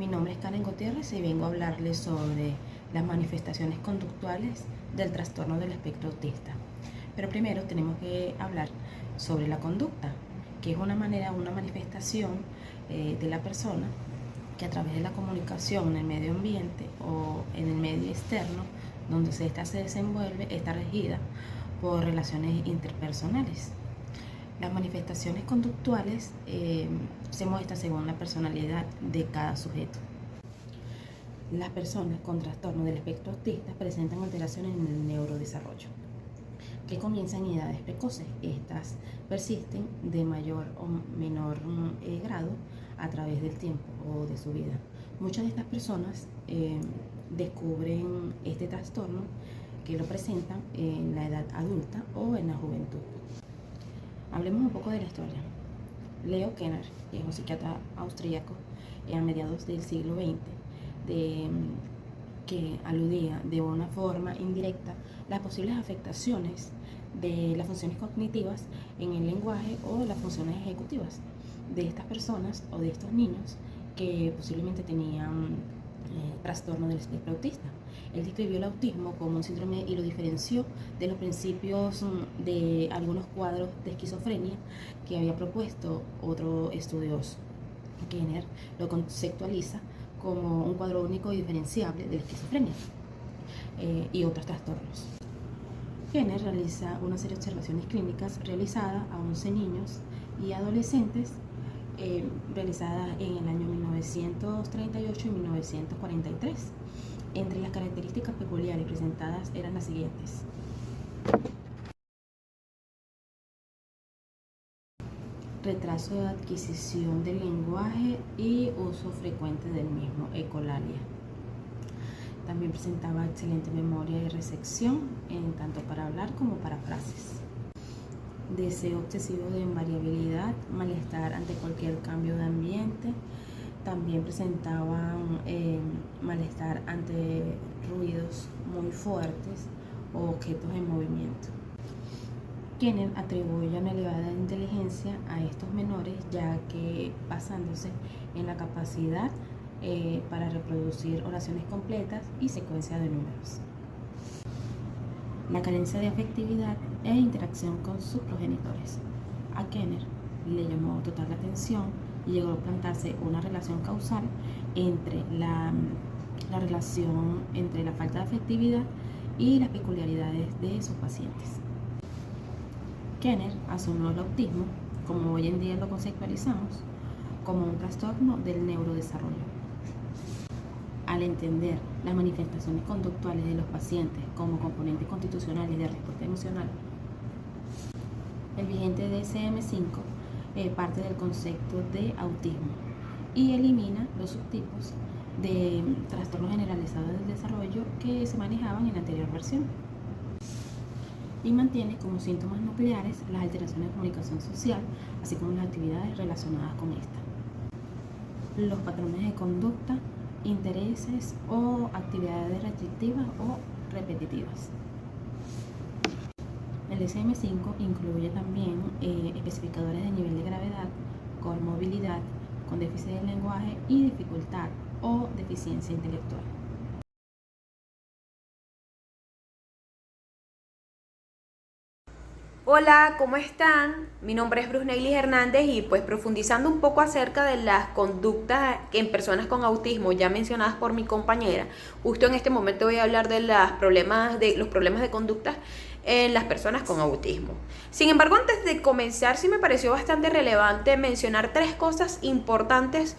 Mi nombre es Karen Gutiérrez y vengo a hablarles sobre las manifestaciones conductuales del trastorno del espectro autista. Pero primero tenemos que hablar sobre la conducta, que es una manifestación de la persona que a través de la comunicación en el medio ambiente o en el medio externo donde ésta se desenvuelve está regida por relaciones interpersonales. Las manifestaciones conductuales se muestran según la personalidad de cada sujeto. Las personas con trastorno del espectro autista presentan alteraciones en el neurodesarrollo que comienzan en edades precoces. Estas persisten de mayor o menor grado a través del tiempo o de su vida. Muchas de estas personas descubren este trastorno que lo presentan en la edad adulta o en la juventud. Hablemos un poco de la historia. Leo Kanner, que es un psiquiatra austríaco a mediados del siglo XX, que aludía de una forma indirecta las posibles afectaciones de las funciones cognitivas en el lenguaje o las funciones ejecutivas de estas personas o de estos niños que posiblemente tenían trastorno del espectro autista. Él describió el autismo como un síndrome y lo diferenció de los principios de algunos cuadros de esquizofrenia que había propuesto otro estudioso. Kanner lo conceptualiza como un cuadro único y diferenciable de la esquizofrenia y otros trastornos. Kanner realiza una serie de observaciones clínicas realizadas a 11 niños y adolescentes realizadas en el año 1938 y 1943. Entre las características peculiares presentadas eran las siguientes: retraso de adquisición del lenguaje y uso frecuente del mismo, ecolalia. También presentaba excelente memoria y recepción, tanto para hablar como para frases. Deseo excesivo de invariabilidad, malestar ante cualquier cambio de ambiente. También presentaban malestar ante ruidos muy fuertes o objetos en movimiento. Kanner atribuye una elevada inteligencia a estos menores, ya que basándose en la capacidad para reproducir oraciones completas y secuencias de números. La carencia de afectividad e interacción con sus progenitores. A Kanner le llamó total la atención y llegó a plantearse una relación causal entre la relación entre la falta de afectividad y las peculiaridades de sus pacientes. Kanner asumió el autismo, como hoy en día lo conceptualizamos, como un trastorno del neurodesarrollo. Al entender las manifestaciones conductuales de los pacientes como componentes constitucionales de respuesta emocional, el vigente DSM-5 parte del concepto de autismo y elimina los subtipos de trastornos generalizados del desarrollo que se manejaban en la anterior versión y mantiene como síntomas nucleares las alteraciones de comunicación social, así como las actividades relacionadas con esta, los patrones de conducta, intereses o actividades restrictivas o repetitivas. El DSM-5 incluye también especificadores de nivel de gravedad, comorbilidad, con déficit del lenguaje y dificultad o deficiencia intelectual. Hola, ¿cómo están? Mi nombre es Brusneilis Hernández y pues profundizando un poco acerca de las conductas en personas con autismo ya mencionadas por mi compañera, justo en este momento voy a hablar de los problemas de conducta en las personas con autismo. Sin embargo, antes de comenzar, sí me pareció bastante relevante mencionar tres cosas importantes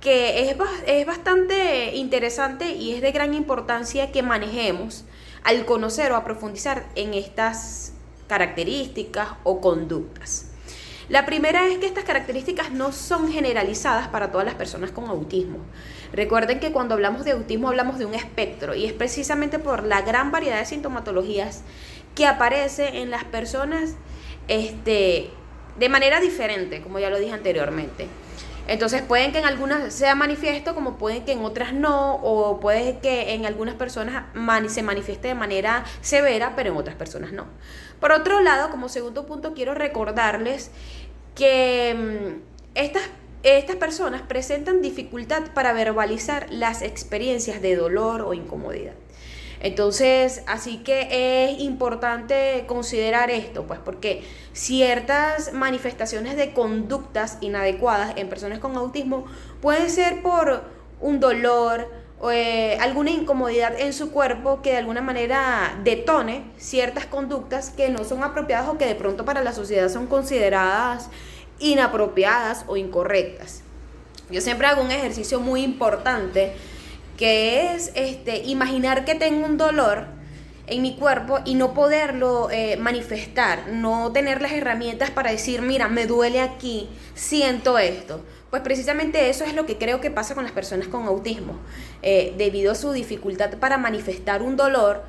que es bastante interesante y es de gran importancia que manejemos al conocer o a profundizar en estas características o conductas. La primera es que estas características no son generalizadas para todas las personas con autismo. Recuerden que cuando hablamos de autismo hablamos de un espectro y es precisamente por la gran variedad de sintomatologías que aparece en las personas de manera diferente, como ya lo dije anteriormente. Entonces pueden que en algunas sea manifiesto, como pueden que en otras no, o puede que en algunas personas se manifieste de manera severa, pero en otras personas no. Por otro lado, como segundo punto, quiero recordarles que estas personas presentan dificultad para verbalizar las experiencias de dolor o incomodidad. Entonces, así que es importante considerar esto, pues porque ciertas manifestaciones de conductas inadecuadas en personas con autismo pueden ser por un dolor o alguna incomodidad en su cuerpo que de alguna manera detone ciertas conductas que no son apropiadas o que de pronto para la sociedad son consideradas inapropiadas o incorrectas. Yo siempre hago un ejercicio muy importante que es imaginar que tengo un dolor en mi cuerpo y no poderlo manifestar, no tener las herramientas para decir, mira, me duele aquí, siento esto. Pues precisamente eso es lo que creo que pasa con las personas con autismo, debido a su dificultad para manifestar un dolor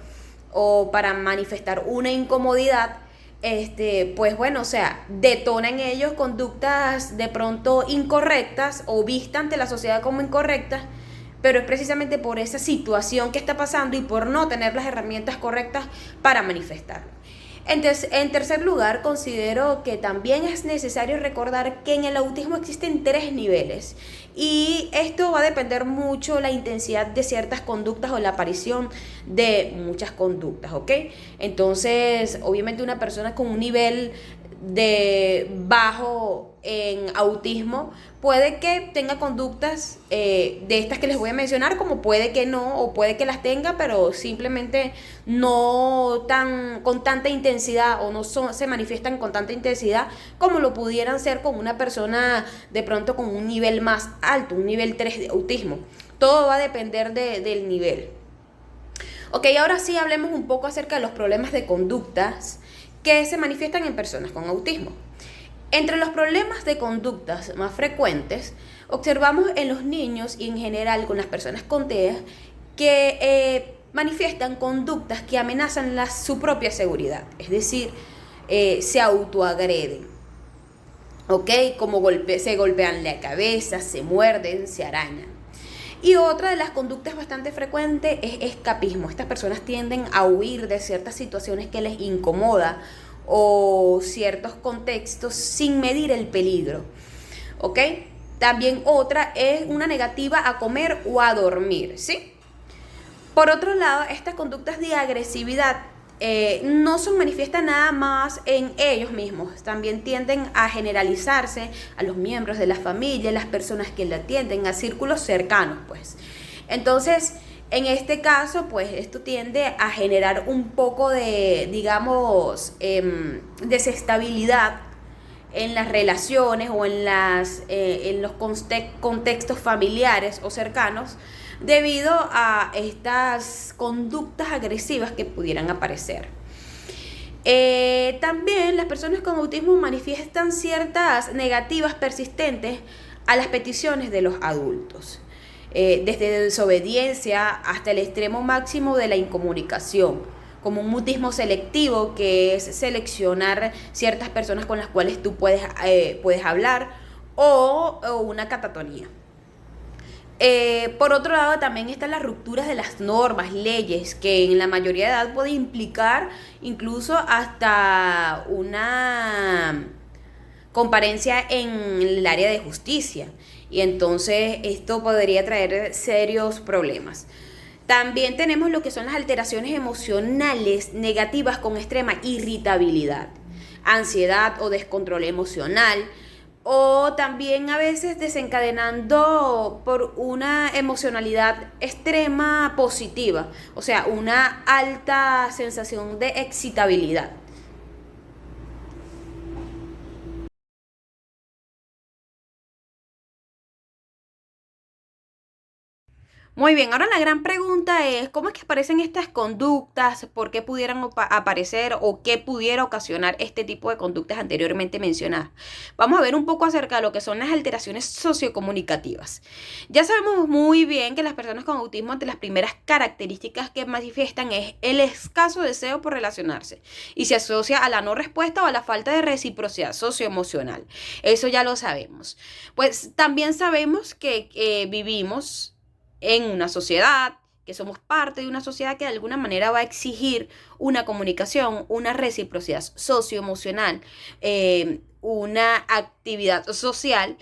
o para manifestar una incomodidad. Pues bueno, o sea, detona en ellos conductas de pronto incorrectas o vistas ante la sociedad como incorrectas, pero es precisamente por esa situación que está pasando y por no tener las herramientas correctas para manifestarlo. Entonces, en tercer lugar, considero que también es necesario recordar que en el autismo existen 3 niveles y esto va a depender mucho la intensidad de ciertas conductas o la aparición de muchas conductas, ¿ok? Entonces, obviamente una persona con un nivel de bajo en autismo puede que tenga conductas de estas que les voy a mencionar, como puede que no, o puede que las tenga, pero simplemente no con tanta intensidad o no se manifiestan con tanta intensidad como lo pudieran ser con una persona de pronto con un nivel más alto, un nivel 3 de autismo. Todo va a depender del nivel. Ok, ahora sí hablemos un poco acerca de los problemas de conductas que se manifiestan en personas con autismo. Entre los problemas de conductas más frecuentes, observamos en los niños y en general con las personas con TEA que manifiestan conductas que amenazan su propia seguridad, es decir, se autoagreden, ¿ok? Como se golpean la cabeza, se muerden, se arañan. Y otra de las conductas bastante frecuentes es escapismo. Estas personas tienden a huir de ciertas situaciones que les incomoda o ciertos contextos sin medir el peligro, ¿ok? También otra es una negativa a comer o a dormir, ¿sí? Por otro lado, estas conductas de agresividad no se manifiestan nada más en ellos mismos, también tienden a generalizarse a los miembros de la familia, las personas que la atienden, a círculos cercanos, pues. Entonces, en este caso, pues esto tiende a generar un poco de, digamos, desestabilidad en las relaciones o en los contextos familiares o cercanos, debido a estas conductas agresivas que pudieran aparecer. También las personas con autismo manifiestan ciertas negativas persistentes a las peticiones de los adultos, desde desobediencia hasta el extremo máximo de la incomunicación, como un mutismo selectivo, que es seleccionar ciertas personas con las cuales tú puedes hablar, o una catatonía. Por otro lado, también están las rupturas de las normas, leyes, que en la mayoría de edad puede implicar incluso hasta una comparencia en el área de justicia. Y entonces esto podría traer serios problemas. También tenemos lo que son las alteraciones emocionales negativas con extrema irritabilidad, ansiedad o descontrol emocional, o también a veces desencadenando por una emocionalidad extrema positiva, o sea, una alta sensación de excitabilidad. Muy bien, ahora la gran pregunta es, ¿cómo es que aparecen estas conductas? ¿Por qué pudieran aparecer o qué pudiera ocasionar este tipo de conductas anteriormente mencionadas? Vamos a ver un poco acerca de lo que son las alteraciones sociocomunicativas. Ya sabemos muy bien que las personas con autismo, entre las primeras características que manifiestan es el escaso deseo por relacionarse y se asocia a la no respuesta o a la falta de reciprocidad socioemocional. Eso ya lo sabemos. Pues también sabemos que vivimos en una sociedad, que somos parte de una sociedad que de alguna manera va a exigir una comunicación, una reciprocidad socioemocional, una actividad social.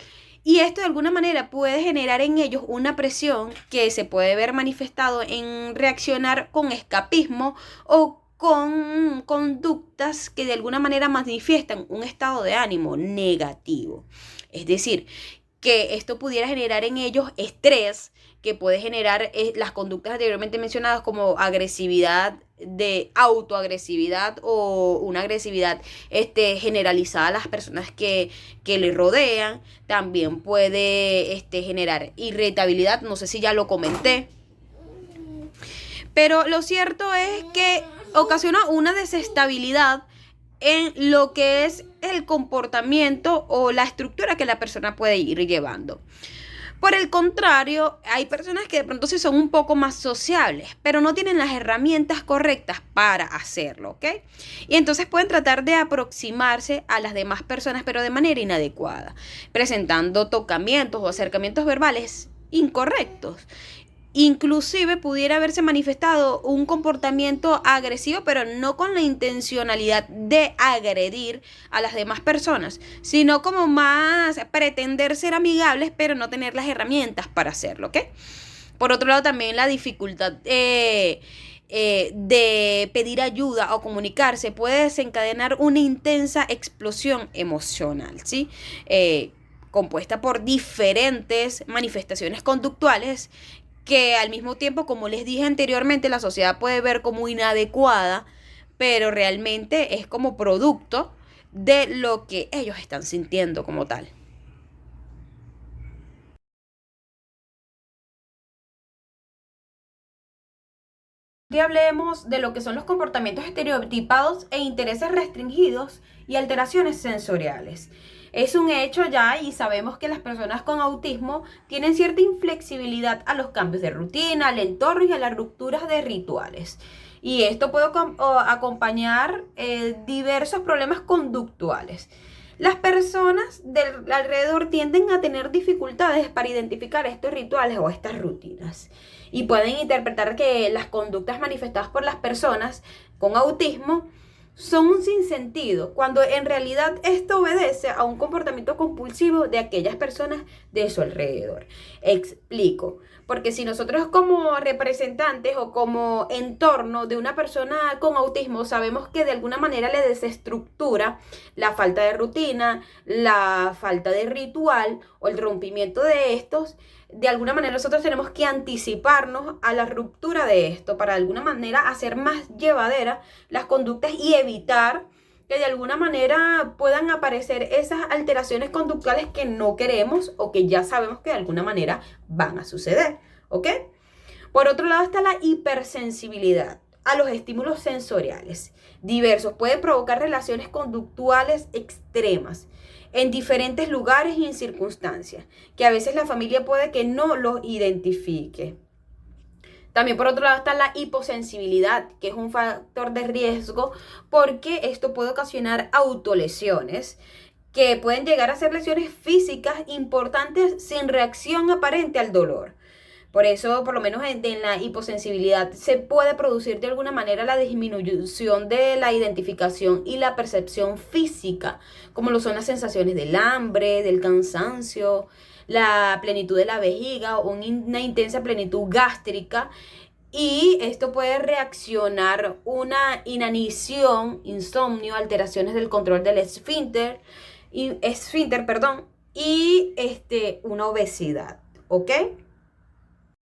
Y esto de alguna manera puede generar en ellos una presión que se puede ver manifestado en reaccionar con escapismo o con conductas que de alguna manera manifiestan un estado de ánimo negativo. Es decir, que esto pudiera generar en ellos estrés, que puede generar las conductas anteriormente mencionadas como agresividad, de autoagresividad o una agresividad generalizada a las personas que le rodean. También puede generar irritabilidad, no sé si ya lo comenté. Pero lo cierto es que ocasiona una desestabilidad en lo que es el comportamiento o la estructura que la persona puede ir llevando. Por el contrario, hay personas que de pronto sí son un poco más sociables, pero no tienen las herramientas correctas para hacerlo, ¿ok? Y entonces pueden tratar de aproximarse a las demás personas, pero de manera inadecuada, presentando tocamientos o acercamientos verbales incorrectos. Inclusive pudiera haberse manifestado un comportamiento agresivo, pero no con la intencionalidad de agredir a las demás personas, sino como más pretender ser amigables, pero no tener las herramientas para hacerlo, ¿ok? Por otro lado, también la dificultad de pedir ayuda o comunicarse puede desencadenar una intensa explosión emocional, ¿sí? Compuesta por diferentes manifestaciones conductuales que al mismo tiempo, como les dije anteriormente, la sociedad puede ver como inadecuada, pero realmente es como producto de lo que ellos están sintiendo como tal. Y hablemos de lo que son los comportamientos estereotipados e intereses restringidos y alteraciones sensoriales. Es un hecho ya y sabemos que las personas con autismo tienen cierta inflexibilidad a los cambios de rutina, al entorno y a las rupturas de rituales. Y esto puede acompañar diversos problemas conductuales. Las personas del alrededor tienden a tener dificultades para identificar estos rituales o estas rutinas y pueden interpretar que las conductas manifestadas por las personas con autismo son un sinsentido, cuando en realidad esto obedece a un comportamiento compulsivo de aquellas personas de su alrededor. Explico, porque si nosotros como representantes o como entorno de una persona con autismo sabemos que de alguna manera le desestructura la falta de rutina, la falta de ritual o el rompimiento de estos, de alguna manera nosotros tenemos que anticiparnos a la ruptura de esto para de alguna manera hacer más llevadera las conductas y evitar que de alguna manera puedan aparecer esas alteraciones conductuales que no queremos o que ya sabemos que de alguna manera van a suceder, ¿ok? Por otro lado está la hipersensibilidad a los estímulos sensoriales diversos. Puede provocar relaciones conductuales extremas en diferentes lugares y en circunstancias, que a veces la familia puede que no los identifique. También por otro lado está la hiposensibilidad, que es un factor de riesgo porque esto puede ocasionar autolesiones que pueden llegar a ser lesiones físicas importantes sin reacción aparente al dolor. Por eso, por lo menos en la hiposensibilidad, se puede producir de alguna manera la disminución de la identificación y la percepción física, como lo son las sensaciones del hambre, del cansancio, la plenitud de la vejiga o una intensa plenitud gástrica. Y esto puede reaccionar una inanición, insomnio, alteraciones del control del esfínter, y una obesidad, ¿ok?